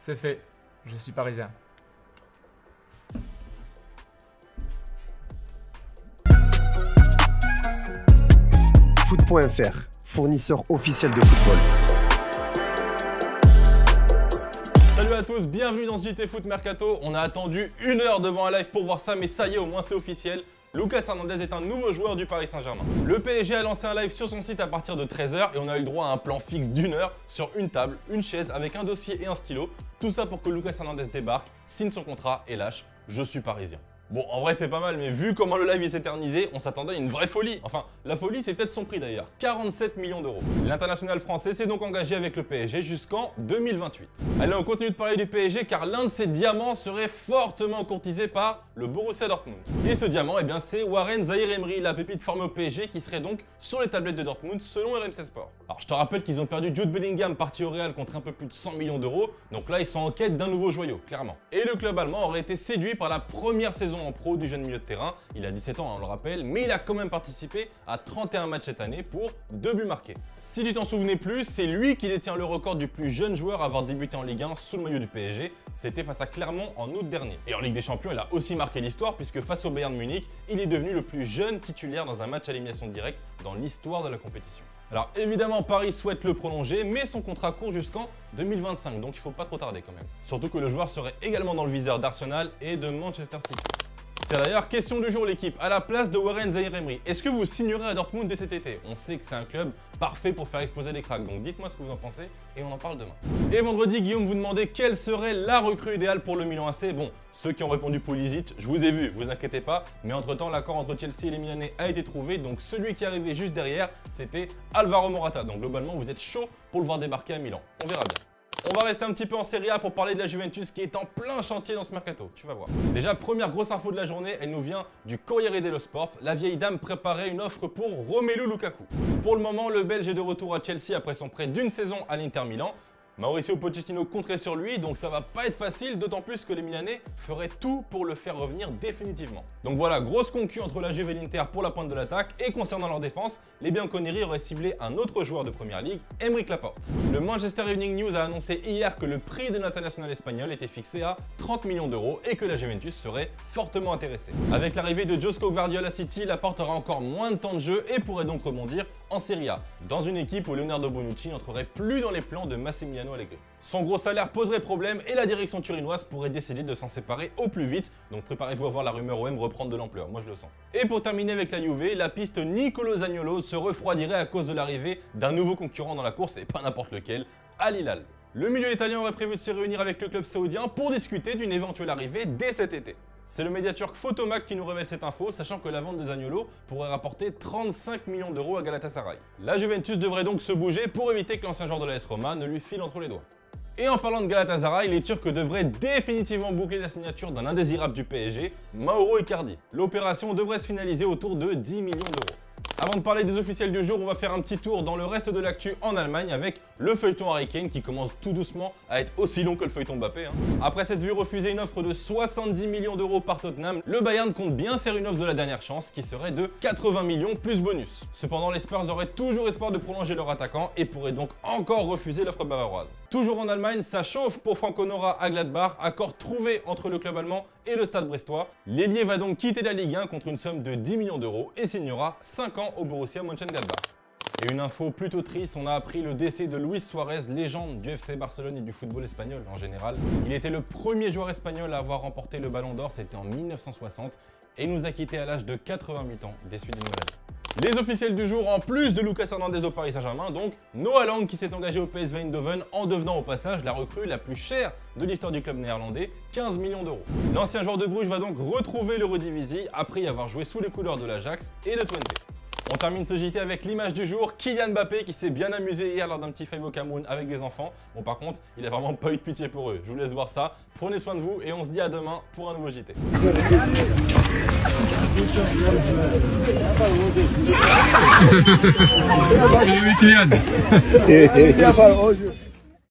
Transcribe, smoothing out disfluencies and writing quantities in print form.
C'est fait. Je suis parisien. Foot.fr, fournisseur officiel de football. Salut à tous, bienvenue dans ce JT Foot Mercato. On a attendu 1 heure devant un live pour voir ça, mais ça y est, au moins c'est officiel. Lucas Hernandez est un nouveau joueur du Paris Saint-Germain. Le PSG a lancé un live sur son site à partir de 13 h et on a eu le droit à un plan fixe d'1 heure sur une table, une chaise avec un dossier et un stylo. Tout ça pour que Lucas Hernandez débarque, signe son contrat et lâche « Je suis parisien ». Bon, en vrai, c'est pas mal, mais vu comment le live s'est éternisé, on s'attendait à une vraie folie. Enfin, la folie, c'est peut-être son prix d'ailleurs. 47 millions d'euros. L'international français s'est donc engagé avec le PSG jusqu'en 2028. Allez, on continue de parler du PSG car l'un de ses diamants serait fortement courtisé par le Borussia Dortmund. Et ce diamant, eh bien, c'est Warren Zaïre-Emery, la pépite formée au PSG qui serait donc sur les tablettes de Dortmund selon RMC Sport. Alors, je te rappelle qu'ils ont perdu Jude Bellingham parti au Real contre un peu plus de 100 millions d'euros. Donc là, ils sont en quête d'un nouveau joyau, clairement. Et le club allemand aurait été séduit par la première saison en pro du jeune milieu de terrain. Il a 17 ans, on le rappelle, mais il a quand même participé à 31 matchs cette année pour 2 buts marqués. Si tu t'en souvenais plus, c'est lui qui détient le record du plus jeune joueur à avoir débuté en Ligue 1 sous le maillot du PSG. C'était face à Clermont en août dernier. Et en Ligue des Champions, il a aussi marqué l'histoire puisque face au Bayern Munich, il est devenu le plus jeune titulaire dans un match à élimination directe dans l'histoire de la compétition. Alors évidemment, Paris souhaite le prolonger, mais son contrat court jusqu'en 2025, donc il faut pas trop tarder quand même. Surtout que le joueur serait également dans le viseur d'Arsenal et de Manchester City. Tiens d'ailleurs, question du jour l'équipe, à la place de Warren Zaïre-Emery, est-ce que vous signerez à Dortmund dès cet été? On sait que c'est un club parfait pour faire exploser les cracks, donc dites-moi ce que vous en pensez et on en parle demain. Et vendredi, Guillaume vous demandait quelle serait la recrue idéale pour le Milan AC. Bon, ceux qui ont répondu Pulisic, je vous ai vu, vous inquiétez pas, mais entre-temps, l'accord entre Chelsea et les Milanais a été trouvé, donc celui qui est arrivé juste derrière, c'était Alvaro Morata. Donc globalement, vous êtes chaud pour le voir débarquer à Milan. On verra bien. On va rester un petit peu en Serie A pour parler de la Juventus qui est en plein chantier dans ce mercato, tu vas voir. Déjà, première grosse info de la journée, elle nous vient du Corriere dello Sport. La vieille dame préparait une offre pour Romelu Lukaku. Pour le moment, le Belge est de retour à Chelsea après son prêt d'une saison à l'Inter Milan. Mauricio Pochettino compterait sur lui, donc ça va pas être facile, d'autant plus que les Milanais feraient tout pour le faire revenir définitivement. Donc voilà, grosse concu entre la Juve et l'Inter pour la pointe de l'attaque, et concernant leur défense, les Bianconeri auraient ciblé un autre joueur de Première Ligue, Aymeric Laporte. Le Manchester Evening News a annoncé hier que le prix de l'international espagnol était fixé à 30 millions d'euros et que la Juventus serait fortement intéressée. Avec l'arrivée de Josko Gvardiol à City, Laporte aura encore moins de temps de jeu et pourrait donc rebondir en Serie A, dans une équipe où Leonardo Bonucci n'entrerait plus dans les plans de Massimiliano Allegri. Son gros salaire poserait problème et la direction turinoise pourrait décider de s'en séparer au plus vite, donc préparez-vous à voir la rumeur OM reprendre de l'ampleur, moi je le sens. Et pour terminer avec la Juve, la piste Nicolo Zaniolo se refroidirait à cause de l'arrivée d'un nouveau concurrent dans la course et pas n'importe lequel, Al Hilal. Le milieu italien aurait prévu de se réunir avec le club saoudien pour discuter d'une éventuelle arrivée dès cet été. C'est le média turc Photomac qui nous révèle cette info, sachant que la vente de Zaniolo pourrait rapporter 35 millions d'euros à Galatasaray. La Juventus devrait donc se bouger pour éviter que l'ancien joueur de l'AS Roma ne lui file entre les doigts. Et en parlant de Galatasaray, les Turcs devraient définitivement boucler la signature d'un indésirable du PSG, Mauro Icardi. L'opération devrait se finaliser autour de 10 millions d'euros. Avant de parler des officiels du jour, on va faire un petit tour dans le reste de l'actu en Allemagne avec le feuilleton Harry Kane qui commence tout doucement à être aussi long que le feuilleton Mbappé. Après s'être vu refuser une offre de 70 millions d'euros par Tottenham, le Bayern compte bien faire une offre de la dernière chance qui serait de 80 millions plus bonus. Cependant, les Spurs auraient toujours espoir de prolonger leur attaquant et pourraient donc encore refuser l'offre bavaroise. Toujours en Allemagne, ça chauffe pour Franco Nora à Gladbach, accord trouvé entre le club allemand et le stade brestois. L'ailier va donc quitter la Ligue 1 contre une somme de 10 millions d'euros et signera 5 ans au Borussia Mönchengladbach. Et une info plutôt triste, on a appris le décès de Luis Suarez, légende du FC Barcelone et du football espagnol en général. Il était le premier joueur espagnol à avoir remporté le Ballon d'Or, c'était en 1960, et il nous a quitté à l'âge de 88 ans des suites d'une maladie. Les officiels du jour, en plus de Lucas Hernandez au Paris Saint-Germain, donc Noah Lang qui s'est engagé au PSV Eindhoven en devenant au passage la recrue la plus chère de l'histoire du club néerlandais, 15 millions d'euros. L'ancien joueur de Bruges va donc retrouver l'Eredivisie après y avoir joué sous les couleurs de l'Ajax et de Twente. On termine ce JT avec l'image du jour, Kylian Mbappé qui s'est bien amusé hier lors d'un petit five au Cameroun avec des enfants. Bon par contre, il a vraiment pas eu de pitié pour eux. Je vous laisse voir ça. Prenez soin de vous et on se dit à demain pour un nouveau JT. Kylian.